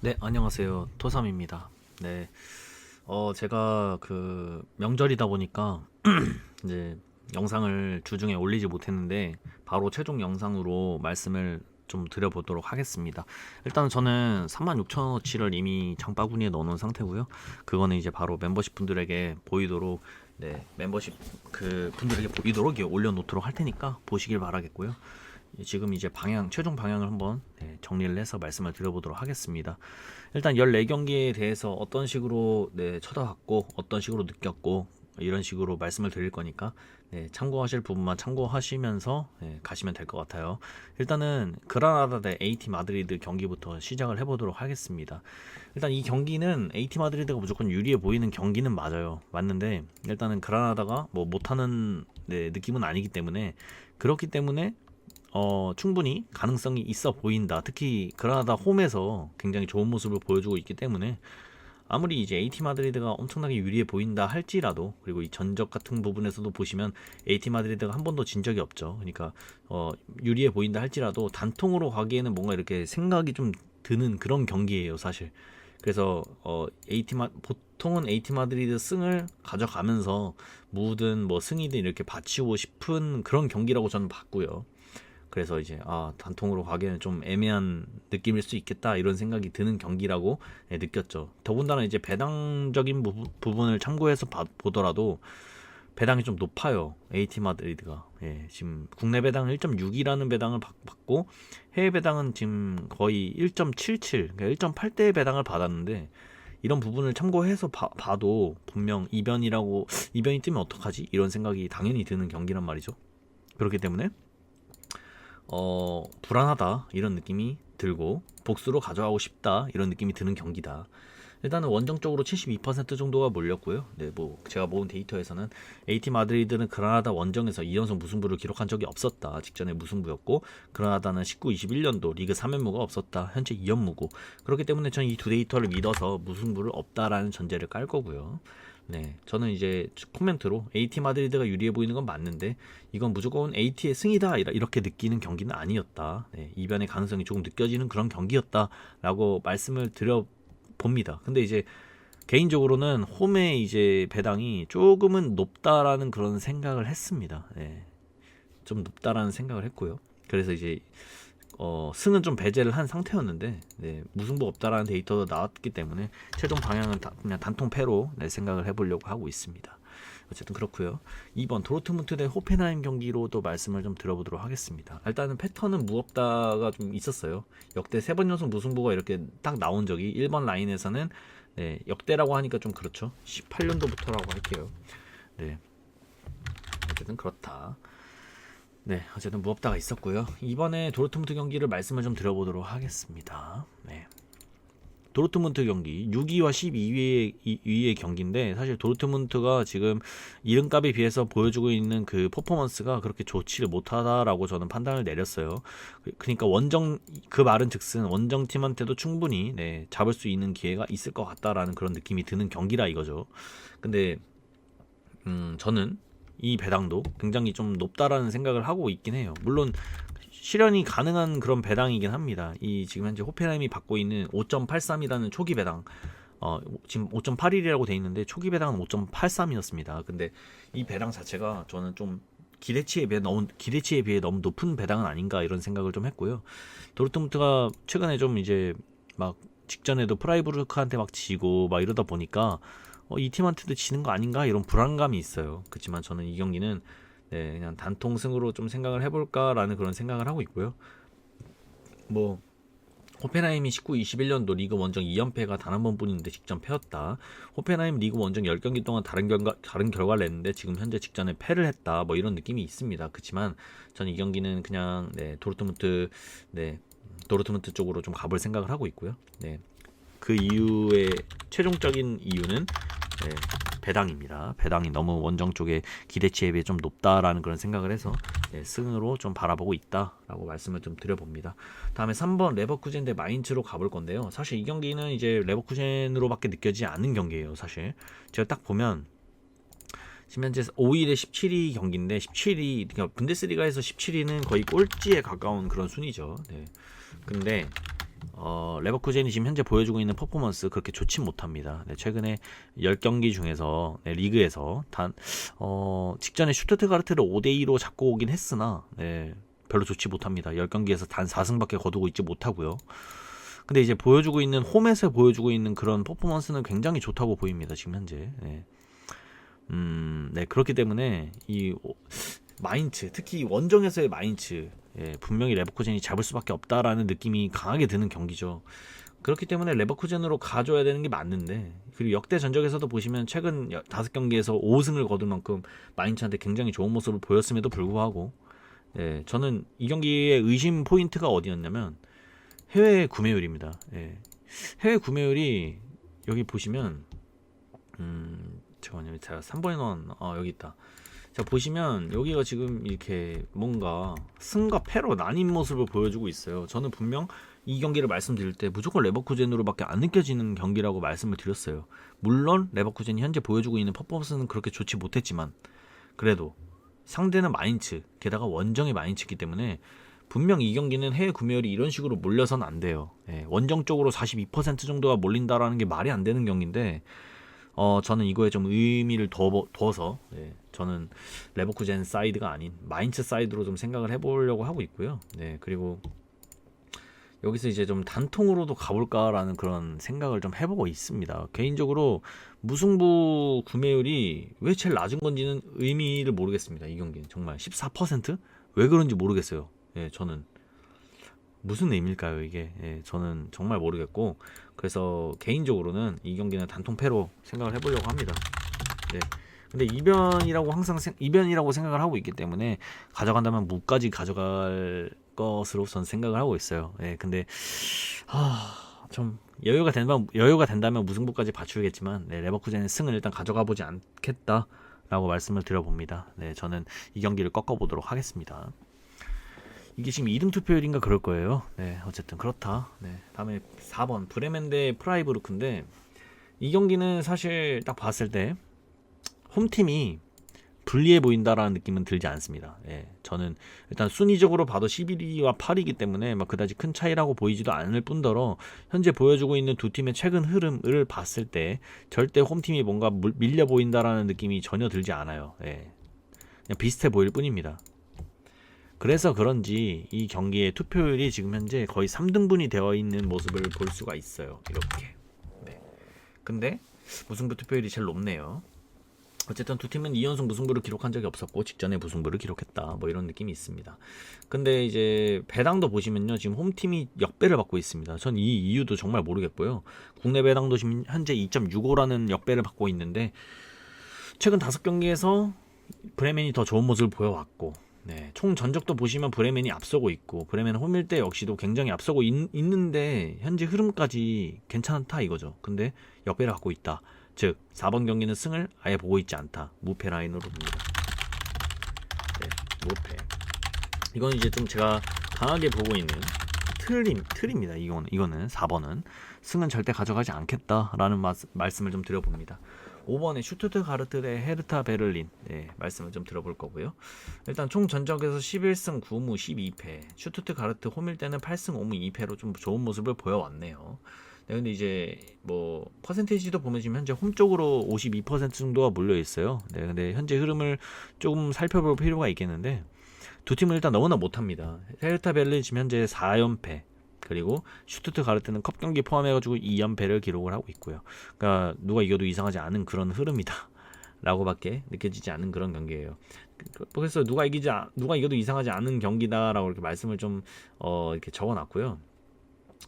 네, 안녕하세요. 토삼입니다. 네, 제가 그 명절이다 보니까 이제 영상을 주중에 올리지 못했는데 바로 최종 영상으로 말씀을 좀 드려보도록 하겠습니다. 일단 저는 36,000원어치를 이미 장바구니에 넣어놓은 상태고요. 그거는 이제 바로 멤버십 분들에게 보이도록 멤버십 그 분들에게 보이도록 올려놓도록 할 테니까 보시길 바라겠고요. 지금 이제 최종 방향을 한번 정리를 해서 말씀을 드려보도록 하겠습니다. 일단 14경기에 대해서 어떤 식으로 쳐다봤고 어떤 식으로 느꼈고 이런 식으로 말씀을 드릴 거니까 참고하실 부분만 참고하시면서 가시면 될 것 같아요. 일단은 그라나다 대 AT 마드리드 경기부터 시작을 해보도록 하겠습니다. 일단 이 경기는 AT 마드리드가 무조건 유리해 보이는 경기는 맞는데 일단은 그라나다가 뭐 못하는 느낌은 아니기 때문에 그렇기 때문에 충분히 가능성이 있어 보인다. 특히 그라나다 홈에서 굉장히 좋은 모습을 보여주고 있기 때문에 아무리 이제 AT 마드리드가 엄청나게 유리해 보인다 할지라도, 그리고 이 전적 같은 부분에서도 보시면 AT 마드리드가 한 번도 진 적이 없죠. 그러니까 유리해 보인다 할지라도 단통으로 가기에는 뭔가 이렇게 생각이 좀 드는 그런 경기예요, 사실. 그래서 보통은 AT 마드리드 승을 가져가면서 무든 뭐 승이든 이렇게 바치고 싶은 그런 경기라고 저는 봤고요. 그래서 이제 단통으로 가기에는 좀 애매한 느낌일 수 있겠다 이런 생각이 드는 경기라고 느꼈죠. 더군다나 이제 배당적인 부분을 참고해서 보더라도 배당이 좀 높아요. AT 마드리드가. 지금 국내 배당 1.6이라는 배당을 받고 해외 배당은 지금 거의 1.77, 그러니까 1.8대의 배당을 받았는데, 이런 부분을 참고해서 봐도 분명 이변이 뜨면 어떡하지? 이런 생각이 당연히 드는 경기란 말이죠. 그렇기 때문에 불안하다 이런 느낌이 들고 복수로 가져가고 싶다 이런 느낌이 드는 경기다. 일단은 원정적으로 72% 정도가 몰렸고요. 뭐 제가 모은 데이터에서는 AT 마드리드는 그라나다 원정에서 2연속 무승부를 기록한 적이 없었다. 직전에 무승부였고, 그라나다는 19-21년도 리그 3연무가 없었다. 현재 2연무고. 그렇기 때문에 저는 이 두 데이터를 믿어서 무승부를 없다라는 전제를 깔 거고요. 저는 이제 코멘트로 AT 마드리드가 유리해 보이는 건 맞는데 이건 무조건 AT의 승이다 이렇게 느끼는 경기는 아니었다. 이변의 가능성이 조금 느껴지는 그런 경기였다라고 말씀을 드려 봅니다. 근데 이제 개인적으로는 홈의 이제 배당이 조금은 높다라는 그런 생각을 했습니다. 좀 높다라는 생각을 했고요. 그래서 이제 승은 좀 배제를 한 상태였는데 무승부 없다라는 데이터도 나왔기 때문에 최종 방향은 그냥 단통패로 생각을 해보려고 하고 있습니다. 어쨌든 그렇고요. 2번 도르트문트 대 호펜하임 경기로도 말씀을 좀 들어보도록 하겠습니다. 일단은 패턴은 무없다가 좀 있었어요. 역대 3번 연속 무승부가 이렇게 딱 나온 적이 1번 라인에서는 역대라고 하니까 좀 그렇죠. 18년도부터라고 할게요. 어쨌든 그렇다. 어쨌든 무업다가 있었고요. 이번에 도르트문트 경기를 말씀을 좀 드려보도록 하겠습니다. 도르트문트 경기 6위와 12위의 경기인데, 사실 도르트문트가 지금 이름값에 비해서 보여주고 있는 그 퍼포먼스가 그렇게 좋지를 못하다라고 저는 판단을 내렸어요. 그러니까 그 말은 즉슨 원정팀한테도 충분히 잡을 수 있는 기회가 있을 것 같다라는 그런 느낌이 드는 경기라 이거죠. 근데 저는 이 배당도 굉장히 좀 높다라는 생각을 하고 있긴 해요. 물론 실현이 가능한 그런 배당이긴 합니다. 이 지금 현재 호펜하임이 받고 있는 5.83이라는 초기 배당, 지금 5.81이라고 돼 있는데 초기 배당은 5.83이었습니다. 근데 이 배당 자체가 저는 좀 기대치에 비해 너무 높은 배당은 아닌가 이런 생각을 좀 했고요. 도르트문트가 최근에 좀 이제 막 직전에도 프라이부르크한테 막 지고 막 이러다 보니까 이 팀한테도 지는 거 아닌가 이런 불안감이 있어요. 그렇지만 저는 이 경기는 그냥 단통승으로 좀 생각을 해볼까라는 그런 생각을 하고 있고요. 뭐 호펜하임이 19-21년도 리그 원정 2연패가 단 한 번뿐인데 직전 패였다. 호펜하임 리그 원정 10경기 동안 다른 결과를 냈는데 지금 현재 직전에 패를 했다. 뭐 이런 느낌이 있습니다. 그렇지만 저는 이 경기는 그냥 도르트문트 쪽으로 좀 가볼 생각을 하고 있고요. 그 이유의 최종적인 이유는 배당입니다. 배당이 너무 원정 쪽에 기대치에 비해 좀 높다라는 그런 생각을 해서 승으로 좀 바라보고 있다라고 말씀을 좀 드려봅니다. 다음에 3번 레버쿠젠 대 마인츠로 가볼 건데요. 사실 이 경기는 이제 레버쿠젠으로밖에 느껴지지 않는 경기예요. 사실 제가 딱 보면 지금 현재 5위 대 17위 경기인데 17위, 그러니까 분데스리가에서 17위는 거의 꼴찌에 가까운 그런 순위죠. 근데 레버쿠젠이 지금 현재 보여주고 있는 퍼포먼스 그렇게 좋지 못합니다. 네, 최근에 10경기 중에서 네, 리그에서 직전에 슈투트가르트를 5대2로 잡고 오긴 했으나 네, 별로 좋지 못합니다. 10경기에서 단 4승밖에 거두고 있지 못하고요. 근데 이제 보여주고 있는 홈에서 보여주고 있는 그런 퍼포먼스는 굉장히 좋다고 보입니다. 지금 현재. 네. 네, 그렇기 때문에 이 마인츠, 특히 원정에서의 마인츠, 분명히 레버쿠젠이 잡을 수밖에 없다라는 느낌이 강하게 드는 경기죠. 그렇기 때문에 레버쿠젠으로 가져야 되는 게 맞는데, 그리고 역대 전적에서도 보시면 최근 5경기에서 5승을 거둘 만큼 마인츠한테 굉장히 좋은 모습을 보였음에도 불구하고, 저는 이 경기의 의심 포인트가 어디였냐면 해외 구매율입니다. 해외 구매율이 여기 보시면 잠깐만요. 제가 3번에 넣은 여기 있다. 자, 보시면 여기가 지금 이렇게 뭔가 승과 패로 나뉜 모습을 보여주고 있어요. 저는 분명 이 경기를 말씀드릴 때 무조건 레버쿠젠으로밖에 안 느껴지는 경기라고 말씀을 드렸어요. 물론 레버쿠젠이 현재 보여주고 있는 퍼포먼스는 그렇게 좋지 못했지만 그래도 상대는 마인츠, 게다가 원정의 마인츠이기 때문에 분명 이 경기는 해외 구매율이 이런 식으로 몰려서는 안 돼요. 원정 쪽으로 42% 정도가 몰린다라는 게 말이 안 되는 경기인데 저는 이거에 좀 의미를 둬서 저는 레버쿠젠 사이드가 아닌 마인츠 사이드로 좀 생각을 해보려고 하고 있고요. 그리고 여기서 이제 좀 단통으로도 가볼까라는 그런 생각을 좀 해보고 있습니다. 개인적으로 무승부 구매율이 왜 제일 낮은 건지는 의미를 모르겠습니다. 이 경기는 정말 14%? 왜 그런지 모르겠어요. 저는 무슨 의미일까요 이게? 저는 정말 모르겠고, 그래서 개인적으로는 이 경기는 단통패로 생각을 해보려고 합니다. 근데 이변이라고 생각을 하고 있기 때문에 가져간다면 무까지 가져갈 것으로 전 생각을 하고 있어요. 근데 좀 여유가 된다면 무승부까지 받쳐주겠지만 레버쿠젠의 승을 일단 가져가 보지 않겠다라고 말씀을 드려봅니다. 저는 이 경기를 꺾어보도록 하겠습니다. 이게 지금 2등 투표율인가 그럴 거예요. 어쨌든 그렇다. 다음에 4번 브레멘 대 프라이부르크인데, 이 경기는 사실 딱 봤을 때 홈팀이 불리해 보인다라는 느낌은 들지 않습니다. 저는 일단 순위적으로 봐도 11위와 8위이기 때문에 막 그다지 큰 차이라고 보이지도 않을 뿐더러 현재 보여주고 있는 두 팀의 최근 흐름을 봤을 때 절대 홈팀이 뭔가 밀려 보인다라는 느낌이 전혀 들지 않아요. 그냥 비슷해 보일 뿐입니다. 그래서 그런지 이 경기의 투표율이 지금 현재 거의 3등분이 되어 있는 모습을 볼 수가 있어요. 이렇게. 근데 무승부 투표율이 제일 높네요. 어쨌든 두 팀은 2연속 무승부를 기록한 적이 없었고 직전에 무승부를 기록했다, 뭐 이런 느낌이 있습니다. 근데 이제 배당도 보시면요, 지금 홈팀이 역배를 받고 있습니다. 전 이 이유도 정말 모르겠고요. 국내 배당도 지금 현재 2.65라는 역배를 받고 있는데, 최근 5경기에서 브레멘이 더 좋은 모습을 보여왔고, 총 전적도 보시면 브레멘이 앞서고 있고, 브레멘 홈일 때 역시도 굉장히 앞서고 있는데 현재 흐름까지 괜찮다 이거죠. 근데 역배를 갖고 있다. 즉 4번 경기는 승을 아예 보고 있지 않다. 무패 라인으로 봅니다. 무패. 이건 이제 좀 제가 강하게 보고 있는 틀입니다. 이거는 4번은 승은 절대 가져가지 않겠다라는 말씀을 좀 드려봅니다. 5번에 슈투트가르트 대 헤르타 베를린, 말씀을 좀 들어볼 거고요. 일단 총 전적에서 11승 9무 12패, 슈투트가르트 홈일 때는 8승 5무 2패로 좀 좋은 모습을 보여왔네요. 근데 이제 뭐 퍼센테이지도 보면 지금 현재 홈 쪽으로 52% 정도가 몰려 있어요. 근데 현재 흐름을 조금 살펴볼 필요가 있겠는데, 두 팀은 일단 너무나 못합니다. 헤르타 베를린 지금 현재 4연패, 그리고 슈투트가르트는 컵 경기 포함해가지고 2연패를 기록을 하고 있고요. 그러니까 누가 이겨도 이상하지 않은 그런 흐름이다 라고밖에 느껴지지 않는 그런 경기예요. 그래서 누가 이겨도 이상하지 않은 경기다라고 이렇게 말씀을 좀 이렇게 적어놨고요.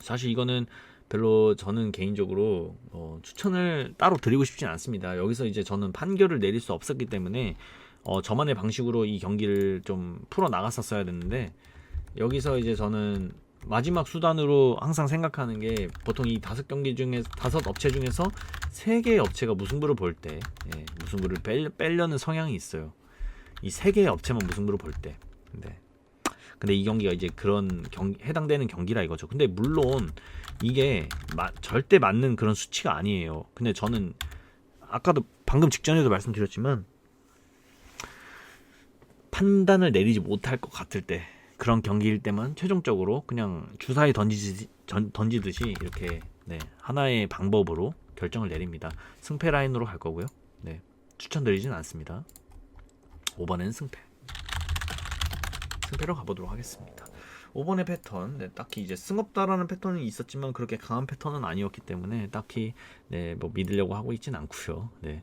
사실 이거는 별로 저는 개인적으로 추천을 따로 드리고 싶진 않습니다. 여기서 이제 저는 판결을 내릴 수 없었기 때문에 저만의 방식으로 이 경기를 좀 풀어 나갔었어야 됐는데, 여기서 이제 저는 마지막 수단으로 항상 생각하는 게, 보통 이 5경기 중에 5업체 중에서 3개의 업체가 무승부를 볼 때 무승부를 빼려는 성향이 있어요. 이 3개의 업체만 무승부를 볼 때. 근데 이 경기가 이제 그런 해당되는 경기라 이거죠. 근데 물론 이게 절대 맞는 그런 수치가 아니에요. 근데 저는 아까도 방금 직전에도 말씀드렸지만, 판단을 내리지 못할 것 같을 때, 그런 경기일 때만 최종적으로 그냥 주사위 던지듯이 이렇게 네, 하나의 방법으로 결정을 내립니다. 승패 라인으로 갈 거고요. 네, 추천드리진 않습니다. 5번은 승패로 가보도록 하겠습니다. 5번의 패턴, 네, 딱히 이제 승없다라는 패턴은 있었지만 그렇게 강한 패턴은 아니었기 때문에 딱히 네, 뭐 믿으려고 하고 있진 않고요. 네,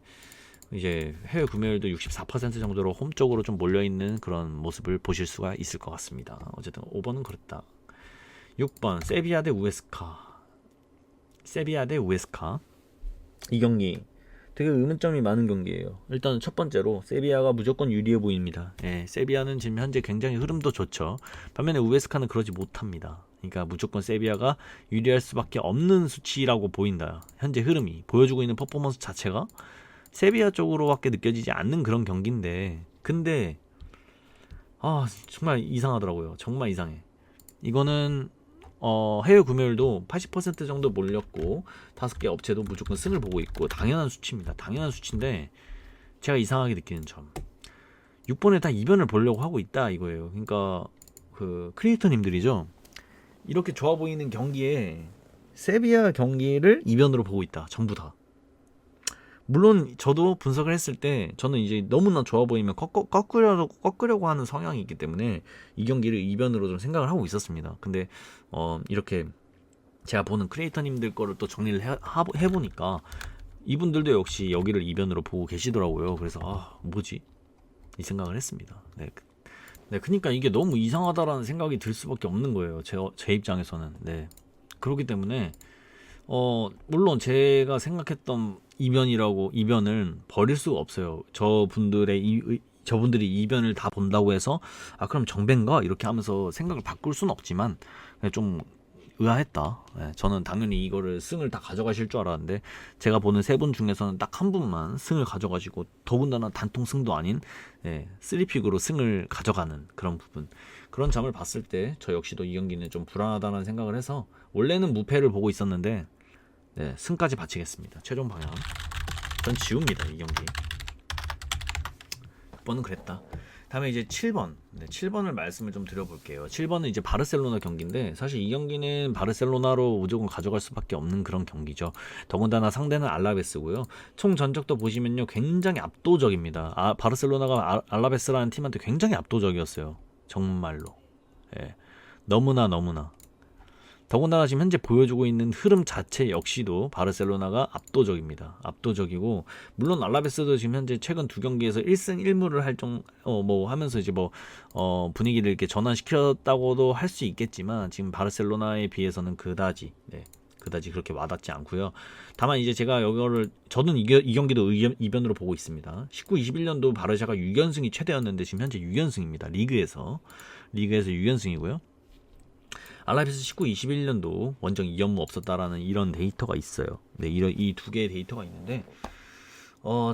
이제 해외 구매율도 64% 정도로 홈 쪽으로 좀 몰려있는 그런 모습을 보실 수가 있을 것 같습니다. 어쨌든 5번은 그렇다. 6번 세비야 대 우에스카. 이 경기 되게 의문점이 많은 경기예요. 일단 첫 번째로 세비야가 무조건 유리해 보입니다. 예, 세비야는 지금 현재 굉장히 흐름도 좋죠. 반면에 우에스카는 그러지 못합니다. 그러니까 무조건 세비야가 유리할 수밖에 없는 수치라고 보인다. 현재 흐름이 보여주고 있는 퍼포먼스 자체가 세비야 쪽으로밖에 느껴지지 않는 그런 경기인데, 근데 정말 이상하더라고요. 정말 이상해. 이거는 해외 구매율도 80% 정도 몰렸고 5개 업체도 무조건 승을 보고 있고 당연한 수치입니다. 당연한 수치인데 제가 이상하게 느끼는 점, 6번에 다 이변을 보려고 하고 있다 이거예요. 그러니까 그 크리에이터님들이죠, 이렇게 좋아 보이는 경기에 세비야 경기를 이변으로 보고 있다. 전부 다. 물론 저도 분석을 했을 때 저는 이제 너무나 좋아 보이면 꺾으려고 하는 성향이 있기 때문에 이 경기를 이변으로 좀 생각을 하고 있었습니다. 근데 이렇게 제가 보는 크리에이터님들 거를 또 정리를 해보니까 이분들도 역시 여기를 이변으로 보고 계시더라고요. 그래서 뭐지? 이 생각을 했습니다. 네, 그러니까 이게 너무 이상하다라는 생각이 들 수밖에 없는 거예요. 제 입장에서는. 네, 그렇기 때문에 물론 제가 생각했던 이변을 버릴 수가 없어요. 저분들이 이변을 다 본다고 해서 그럼 정배인가? 이렇게 하면서 생각을 바꿀 수는 없지만 좀 의아했다. 네, 저는 당연히 이거를 승을 다 가져가실 줄 알았는데 제가 보는 세 분 중에서는 딱 한 분만 승을 가져가시고 더군다나 단통 승도 아닌 3픽으로 승을 가져가는 그런 부분, 그런 점을 봤을 때 저 역시도 이 경기는 좀 불안하다는 생각을 해서 원래는 무패를 보고 있었는데 네, 승까지 바치겠습니다. 최종 방향 전 지웁니다. 이 경기 6번은 그랬다. 다음에 이제 7번. 네, 7번을 말씀을 좀 드려볼게요. 7번은 이제 바르셀로나 경기인데 사실 이 경기는 바르셀로나로 무조건 가져갈 수밖에 없는 그런 경기죠. 더군다나 상대는 알라베스고요. 총 전적도 보시면요 굉장히 압도적입니다. 바르셀로나가 알라베스라는 팀한테 굉장히 압도적이었어요. 정말로. 예, 너무나 더군다나 지금 현재 보여주고 있는 흐름 자체 역시도 바르셀로나가 압도적입니다. 압도적이고, 물론 알라베스도 지금 현재 최근 2경기에서 1승 1무를 하면서 이제 분위기를 이렇게 전환시켰다고도 할 수 있겠지만 지금 바르셀로나에 비해서는 그다지 그렇게 와닿지 않고요. 다만 이제 제가 저는 이 경기도 이변으로 보고 있습니다. 19-21년도 바르샤가 6연승이 최대였는데 지금 현재 6연승입니다. 리그에서 6연승이고요. 알라베스 19-21년도 원정 2연무 없었다라는 이런 데이터가 있어요. 네, 이 두 개의 데이터가 있는데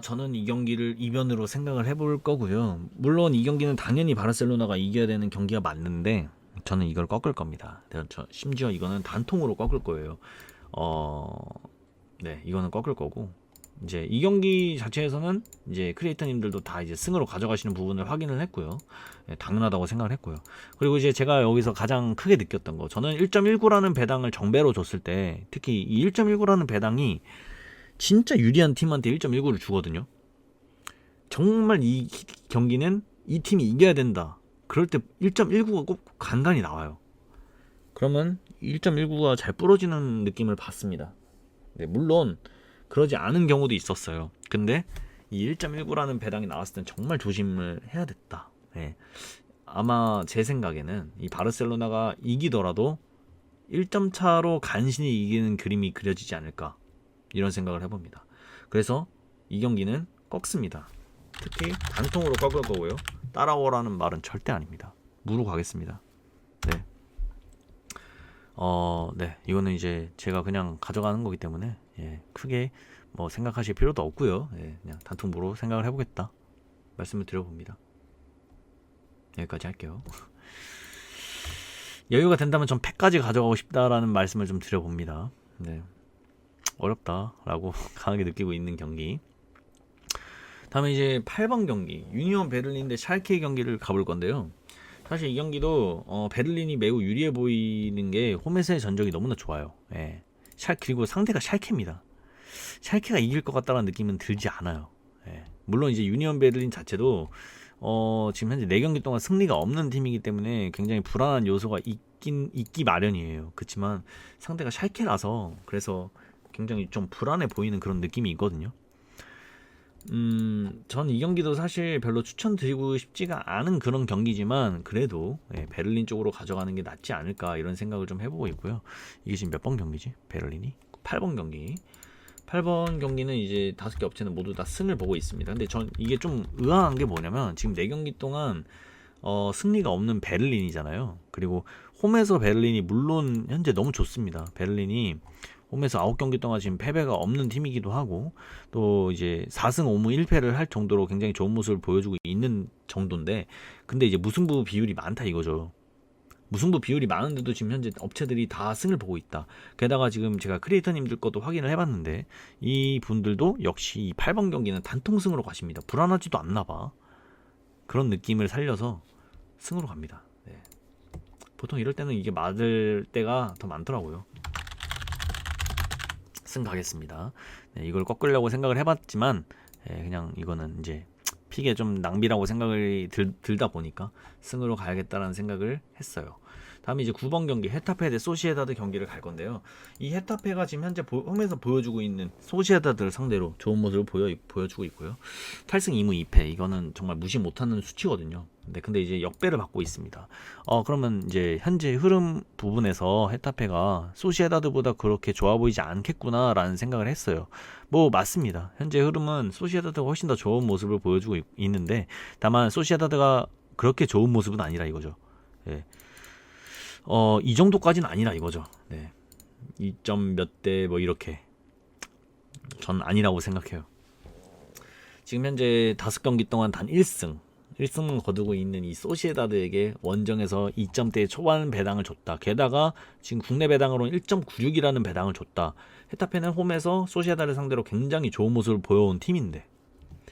저는 이 경기를 이변으로 생각을 해볼 거고요. 물론 이 경기는 당연히 바르셀로나가 이겨야 되는 경기가 맞는데 저는 이걸 꺾을 겁니다. 심지어 이거는 단통으로 꺾을 거예요. 네, 이거는 꺾을 거고, 이제 이 경기 자체에서는 이제 크리에이터님들도 다 이제 승으로 가져가시는 부분을 확인을 했고요. 네, 당연하다고 생각을 했고요. 그리고 이제 제가 여기서 가장 크게 느꼈던 거, 저는 1.19라는 배당을 정배로 줬을 때 특히 이 1.19라는 배당이 진짜 유리한 팀한테 1.19를 주거든요. 정말 이 경기는 이 팀이 이겨야 된다, 그럴 때 1.19가 꼭 간간히 나와요. 그러면 1.19가 잘 부러지는 느낌을 받습니다. 네, 물론 그러지 않은 경우도 있었어요. 근데 이 1.19라는 배당이 나왔을 땐 정말 조심을 해야 됐다. 네. 아마 제 생각에는 이 바르셀로나가 이기더라도 1점 차로 간신히 이기는 그림이 그려지지 않을까, 이런 생각을 해봅니다. 그래서 이 경기는 꺾습니다. 특히 단통으로 꺾을 거고요. 따라오라는 말은 절대 아닙니다. 무로 가겠습니다. 네. 네, 이거는 이제 제가 그냥 가져가는 거기 때문에 크게 생각하실 필요도 없고요. 그냥 단통무로 생각을 해보겠다 말씀을 드려봅니다. 여기까지 할게요. 여유가 된다면 전 패까지 가져가고 싶다라는 말씀을 좀 드려봅니다. 네, 어렵다라고 강하게 느끼고 있는 경기. 다음에 이제 8번 경기, 유니온 베를린 대 샬케 경기를 가볼 건데요. 사실 이 경기도 베를린이 매우 유리해 보이는 게 홈에서의 전적이 너무나 좋아요. 예. 그리고 상대가 샬케입니다. 샬케가 이길 것 같다는 느낌은 들지 않아요. 예. 물론 이제 유니온 베를린 자체도 지금 현재 4경기 동안 승리가 없는 팀이기 때문에 굉장히 불안한 요소가 있기 마련이에요. 그렇지만 상대가 샬케라서 그래서 굉장히 좀 불안해 보이는 그런 느낌이 있거든요. 전 이 경기도 사실 별로 추천드리고 싶지가 않은 그런 경기지만 그래도 베를린 쪽으로 가져가는 게 낫지 않을까 이런 생각을 좀 해보고 있고요. 이게 지금 몇 번 경기지? 베를린이? 8번 경기. 8번 경기는 이제 5개 업체는 모두 다 승을 보고 있습니다. 근데 전 이게 좀 의아한 게 뭐냐면 지금 4경기 동안 승리가 없는 베를린이잖아요. 그리고 홈에서 베를린이 물론 현재 너무 좋습니다. 베를린이 홈에서 9경기 동안 지금 패배가 없는 팀이기도 하고 또 이제 4승 5무 1패를 할 정도로 굉장히 좋은 모습을 보여주고 있는 정도인데 근데 이제 무승부 비율이 많다 이거죠. 무승부 비율이 많은데도 지금 현재 업체들이 다 승을 보고 있다. 게다가 지금 제가 크리에이터님들 것도 확인을 해봤는데 이 분들도 역시 이 8번 경기는 단통승으로 가십니다. 불안하지도 않나 봐. 그런 느낌을 살려서 승으로 갑니다. 네. 보통 이럴 때는 이게 맞을 때가 더 많더라고요. 승 가겠습니다. 네, 이걸 꺾으려고 생각을 해봤지만 그냥 이거는 이제 픽에 좀 낭비라고 생각이 들다 보니까 승으로 가야겠다라는 생각을 했어요. 다음에 이제 9번 경기 헤타페 대 소시에다드 경기를 갈 건데요. 이 헤타페가 지금 현재 홈에서 보여주고 있는 소시에다드를 상대로 좋은 모습을 보여주고 있고요. 8승 2무 2패 이거는 정말 무시 못하는 수치거든요. 근데 이제 역배를 받고 있습니다. 그러면 이제 현재 흐름 부분에서 헤타페가 소시에다드보다 그렇게 좋아 보이지 않겠구나라는 생각을 했어요. 뭐 맞습니다. 현재 흐름은 소시에다드가 훨씬 더 좋은 모습을 보여주고 있는데 다만 소시에다드가 그렇게 좋은 모습은 아니라 이거죠. 예. 이 정도까지는 아니라 이거죠. 네. 2점 몇 대 뭐 이렇게 전 아니라고 생각해요. 지금 현재 5경기 동안 단 1승만 거두고 있는 이 소시에다드에게 원정에서 2점대 초반 배당을 줬다. 게다가 지금 국내 배당으로는 1.96이라는 배당을 줬다. 헤타페는 홈에서 소시에다드를 상대로 굉장히 좋은 모습을 보여온 팀인데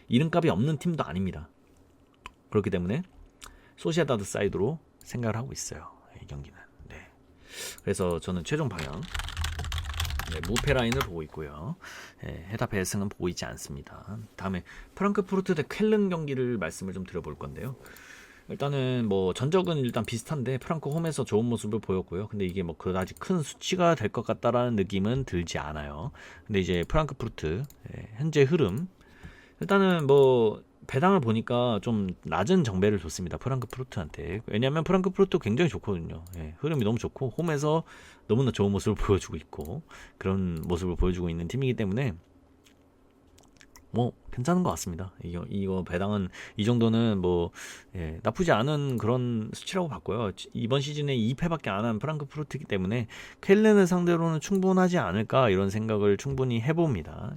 이름값이 없는 팀도 아닙니다. 그렇기 때문에 소시에다드 사이드로 생각을 하고 있어요. 이 경기는. 네. 그래서 저는 최종 방향 무패 라인을 보고 있고요. 헤타페의 승은 보고 있지 않습니다. 다음에 프랑크푸르트 대 쾰른 경기를 말씀을 좀 드려볼 건데요. 일단은 뭐 전적은 일단 비슷한데 프랑크 홈에서 좋은 모습을 보였고요. 근데 이게 뭐 그다지 큰 수치가 될 것 같다라는 느낌은 들지 않아요. 근데 이제 프랑크푸르트 현재 흐름 일단은 뭐 배당을 보니까 좀 낮은 정배를 줬습니다. 프랑크푸르트한테. 왜냐하면 프랑크푸르트 굉장히 좋거든요. 흐름이 너무 좋고 홈에서 너무나 좋은 모습을 보여주고 있고 그런 모습을 보여주고 있는 팀이기 때문에 뭐 괜찮은 것 같습니다. 이거 배당은 이 정도는 뭐 나쁘지 않은 그런 수치라고 봤고요. 이번 시즌에 2패밖에 안 한 프랑크푸르트이기 때문에 쾰른을 상대로는 충분하지 않을까 이런 생각을 충분히 해봅니다.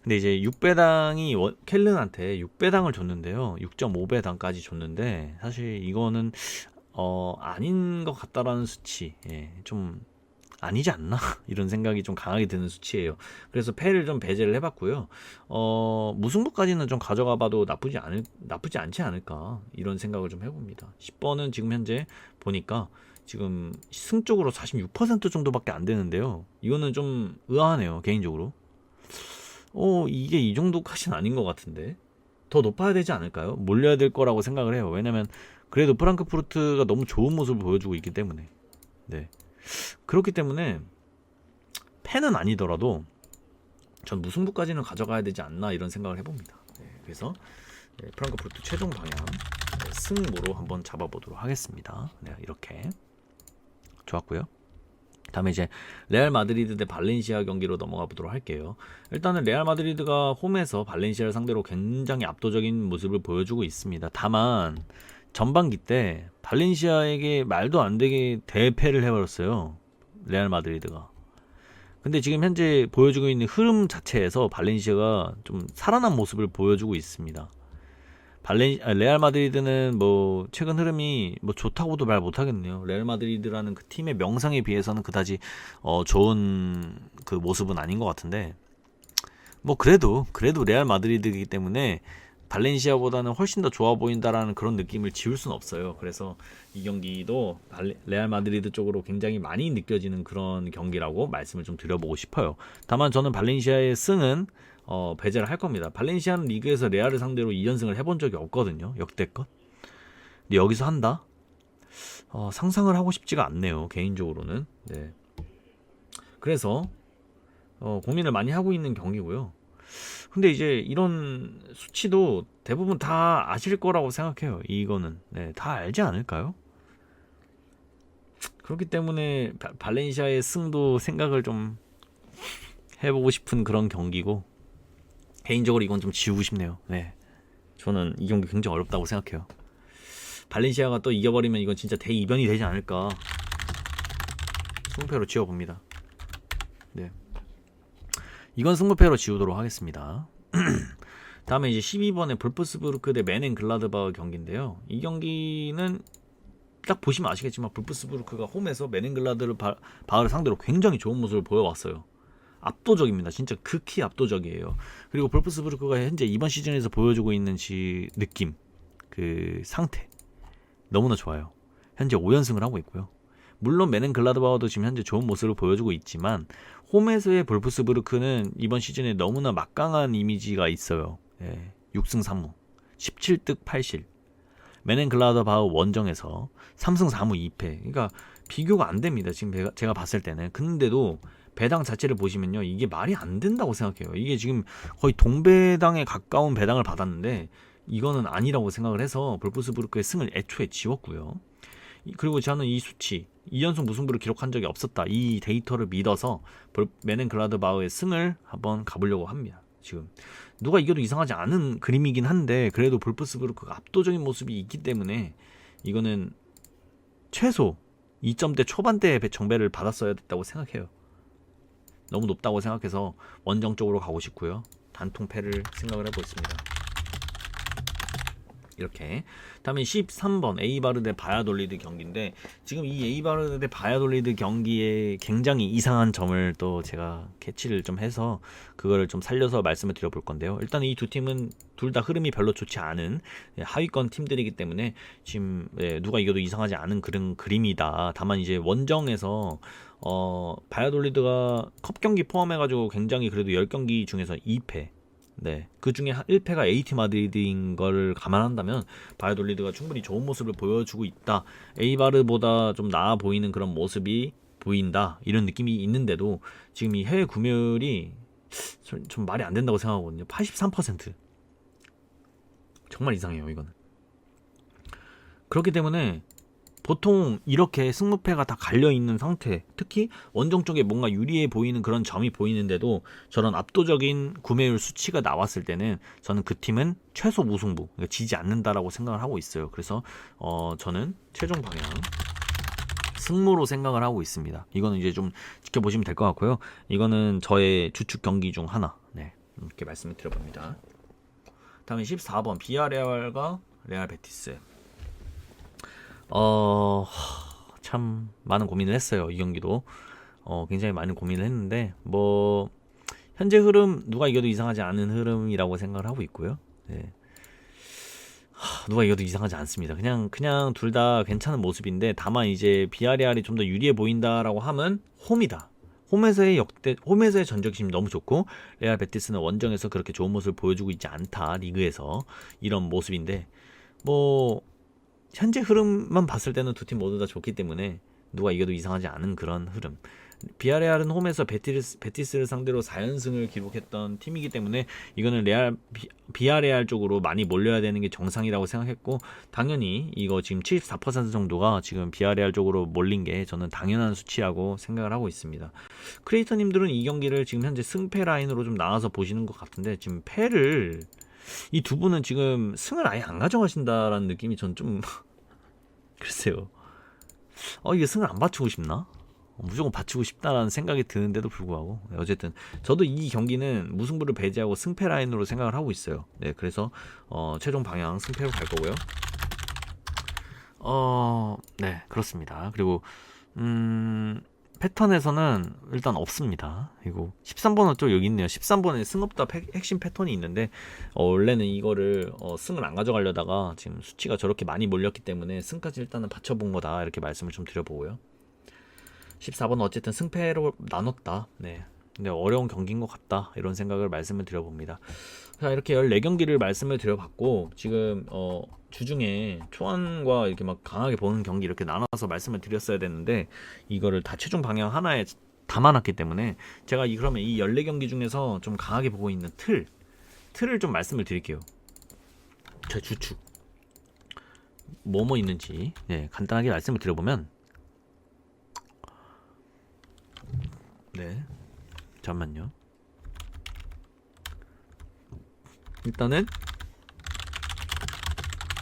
근데 이제 6배당이 쾰른한테 6배당을 줬는데요. 6.5배당까지 줬는데 사실 이거는 아닌 것 같다라는 수치. 좀 아니지 않나? 이런 생각이 좀 강하게 드는 수치예요. 그래서 패를 좀 배제를 해봤고요. 무승부까지는 좀 가져가 봐도 나쁘지 않지 않을까 이런 생각을 좀 해봅니다. 10번은 지금 현재 보니까 지금 승 쪽으로 46% 정도밖에 안 되는데요. 이거는 좀 의아하네요, 개인적으로. 이게 이 정도까지는 아닌 것 같은데 더 높아야 되지 않을까요? 몰려야 될 거라고 생각을 해요. 왜냐면 그래도 프랑크푸르트가 너무 좋은 모습을 보여주고 있기 때문에 그렇기 때문에 패는 아니더라도 전 무승부까지는 가져가야 되지 않나 이런 생각을 해봅니다. 그래서 프랑크푸르트 최종 방향 승부로 한번 잡아보도록 하겠습니다. 이렇게 좋았고요. 다음에 이제 레알 마드리드 대 발렌시아 경기로 넘어가 보도록 할게요. 일단은 레알 마드리드가 홈에서 발렌시아를 상대로 굉장히 압도적인 모습을 보여주고 있습니다. 다만 전반기 때 발렌시아에게 말도 안 되게 대패를 해버렸어요. 레알 마드리드가. 근데 지금 현재 보여주고 있는 흐름 자체에서 발렌시아가 좀 살아난 모습을 보여주고 있습니다. 레알 마드리드는 뭐 최근 흐름이 뭐 좋다고도 말 못하겠네요. 레알 마드리드라는 그 팀의 명성에 비해서는 그다지 좋은 그 모습은 아닌 것 같은데 뭐 그래도 레알 마드리드이기 때문에 발렌시아보다는 훨씬 더 좋아 보인다라는 그런 느낌을 지울 수는 없어요. 그래서 이 경기도 레알 마드리드 쪽으로 굉장히 많이 느껴지는 그런 경기라고 말씀을 좀 드려보고 싶어요. 다만 저는 발렌시아의 승은 배제를 할 겁니다. 발렌시아는 리그에서 레알을 상대로 2연승을 해본 적이 없거든요. 역대껏. 근데 여기서 한다? 상상을 하고 싶지가 않네요. 개인적으로는. 네. 그래서 고민을 많이 하고 있는 경기고요. 근데 이제 이런 수치도 대부분 다 아실 거라고 생각해요. 이거는 다 알지 않을까요? 그렇기 때문에 발렌시아의 승도 생각을 좀 해보고 싶은 그런 경기고, 개인적으로 이건 좀 지우고 싶네요. 네, 저는 이 경기 굉장히 어렵다고 생각해요. 발렌시아가 또 이겨버리면 이건 진짜 대이변이 되지 않을까. 승패로 지워봅니다. 네, 이건 승부패로 지우도록 하겠습니다. 다음에 이제 12번에 볼프스부르크 대 메넨글라드바흐 경기인데요. 이 경기는 딱 보시면 아시겠지만 볼프스부르크가 홈에서 메넨글라드바흐를 상대로 굉장히 좋은 모습을 보여왔어요. 압도적입니다. 진짜 극히 압도적이에요. 그리고 볼프스부르크가 현재 이번 시즌에서 보여주고 있는 느낌, 그 상태 너무나 좋아요. 현재 5연승을 하고 있고요. 물론 메넨글라드바흐도 지금 현재 좋은 모습을 보여주고 있지만 홈에서의 볼프스부르크는 이번 시즌에 너무나 막강한 이미지가 있어요. 6승 3무 17득 8실. 메넨글라드바흐 원정에서 3승 4무 2패. 그러니까 비교가 안 됩니다. 지금 제가 봤을 때는. 근데도 배당 자체를 보시면요, 이게 말이 안 된다고 생각해요. 이게 지금 거의 동배당에 가까운 배당을 받았는데 이거는 아니라고 생각을 해서 볼프스부르크의 승을 애초에 지웠고요. 그리고 저는 이 수치 2연속 무승부를 기록한 적이 없었다, 이 데이터를 믿어서 메넨글라드바흐의 승을 한번 가보려고 합니다. 지금 누가 이겨도 이상하지 않은 그림이긴 한데 그래도 볼프스부르크가 압도적인 모습이 있기 때문에 이거는 최소 2점대 초반대의 정배를 받았어야 됐다고 생각해요. 너무 높다고 생각해서 원정 쪽으로 가고 싶고요. 단통패를 생각을 해보겠습니다. 이렇게. 다음에 13번 에이바르 대 바야돌리드 경기인데, 지금 이 에이바르 대 바야돌리드 경기에 굉장히 이상한 점을 또 제가 캐치를 좀 해서 그거를 좀 살려서 말씀을 드려볼 건데요. 일단 이 두 팀은 둘 다 흐름이 별로 좋지 않은 하위권 팀들이기 때문에 지금 누가 이겨도 이상하지 않은 그런 그림이다. 다만 이제 원정에서 바야돌리드가 컵 경기 포함해가지고 굉장히 그래도 10경기 중에서 2패, 그 중에 1패가 AT 마드리드인 걸 감안한다면 바이돌리드가 충분히 좋은 모습을 보여주고 있다. 에이바르보다 좀 나아 보이는 그런 모습이 보인다, 이런 느낌이 있는데도 지금 이 해외 구매율이 좀 말이 안 된다고 생각하거든요. 83%. 정말 이상해요, 이거는. 그렇기 때문에 보통 이렇게 승무패가 다 갈려있는 상태, 특히 원정 쪽에 뭔가 유리해 보이는 그런 점이 보이는데도 저런 압도적인 구매율 수치가 나왔을 때는 저는 그 팀은 최소 무승부, 그러니까 지지 않는다라고 생각을 하고 있어요. 그래서 저는 최종 방향 승무로 생각을 하고 있습니다. 이거는 이제 좀 지켜보시면 될 것 같고요. 이거는 저의 주축 경기 중 하나, 이렇게 말씀을 드려봅니다. 다음에 14번 비아레알과 레알 베티스. 참 많은 고민을 했어요. 이 경기도 굉장히 많은 고민을 했는데 뭐 현재 흐름 누가 이겨도 이상하지 않은 흐름이라고 생각을 하고 있고요. 누가 이겨도 이상하지 않습니다. 그냥 둘 다 괜찮은 모습인데, 다만 이제 비아레알이 좀 더 유리해 보인다라고 하면 홈이다. 홈에서의 전적심이 너무 좋고 레알 베티스는 원정에서 그렇게 좋은 모습을 보여주고 있지 않다, 리그에서. 이런 모습인데 뭐 현재 흐름만 봤을 때는 두 팀 모두 다 좋기 때문에 누가 이겨도 이상하지 않은 그런 흐름. 비아레알은 홈에서 베티스를 상대로 4연승을 기록했던 팀이기 때문에 이거는 비아레알 쪽으로 많이 몰려야 되는 게 정상이라고 생각했고, 당연히 이거 지금 74% 정도가 지금 비아레알 쪽으로 몰린 게 저는 당연한 수치라고 생각을 하고 있습니다. 크리에이터님들은 이 경기를 지금 현재 승패 라인으로 좀 나눠서 보시는 것 같은데, 지금 패를 이 두 분은 지금 승을 아예 안 가져가신다라는 느낌이 전 좀 글쎄요. 이게 승을 안 받치고 싶나? 무조건 받치고 싶다라는 생각이 드는데도 불구하고, 어쨌든 저도 이 경기는 무승부를 배제하고 승패 라인으로 생각을 하고 있어요. 그래서 최종 방향 승패로 갈 거고요. 그렇습니다. 그리고 패턴에서는 일단 없습니다. 그리고 13번은 또 여기 있네요. 13번에 승 없다 핵심 패턴이 있는데 원래는 이거를 승을 안 가져가려다가 지금 수치가 저렇게 많이 몰렸기 때문에 승까지 일단은 받쳐본 거다, 이렇게 말씀을 좀 드려보고요. 14번은 어쨌든 승패로 나눴다. 네. 근데 어려운 경기인 것 같다, 이런 생각을 말씀을 드려봅니다. 자, 이렇게 14경기를 말씀을 드려봤고, 지금 주중에 초안과 이렇게 막 강하게 보는 경기 이렇게 나눠서 말씀을 드렸어야 되는데 이거를 다 최종 방향 하나에 담아놨기 때문에 제가 그러면 이 14경기 중에서 좀 강하게 보고 있는 틀을 좀 말씀을 드릴게요. 제 주축 뭐뭐 있는지 간단하게 말씀을 드려보면, 네, 잠깐만요. 일단은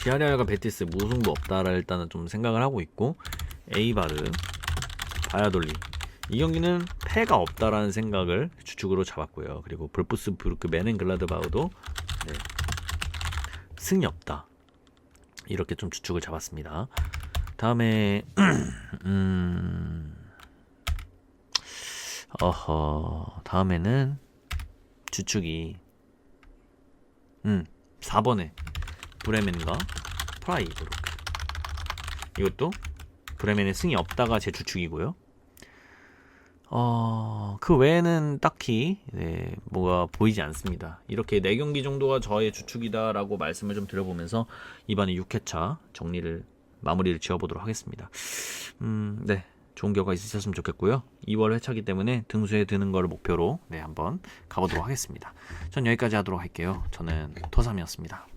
비아레알과 베티스 무승부 없다라 일단은 좀 생각을 하고 있고, 에이바르, 바야돌리 이 경기는 패가 없다라는 생각을 주축으로 잡았고요. 그리고 볼프스부르크 메넨글라드바흐도 승이 없다, 이렇게 좀 주축을 잡았습니다. 다음에 다음에는 주축이 4번에 브레멘과 프라이부르크, 이것도 브레멘의 승이 없다가 제 주축이고요. 그 외에는 딱히 뭐가 보이지 않습니다. 이렇게 4경기 정도가 저의 주축이다라고 말씀을 좀 드려보면서 이번에 6회차 마무리를 지어보도록 하겠습니다. 네, 좋은 결과 있으셨으면 좋겠고요. 2월 회차기 때문에 등수에 드는 거를 목표로 한번 가보도록 하겠습니다. 전 여기까지 하도록 할게요. 저는 토삼이었습니다.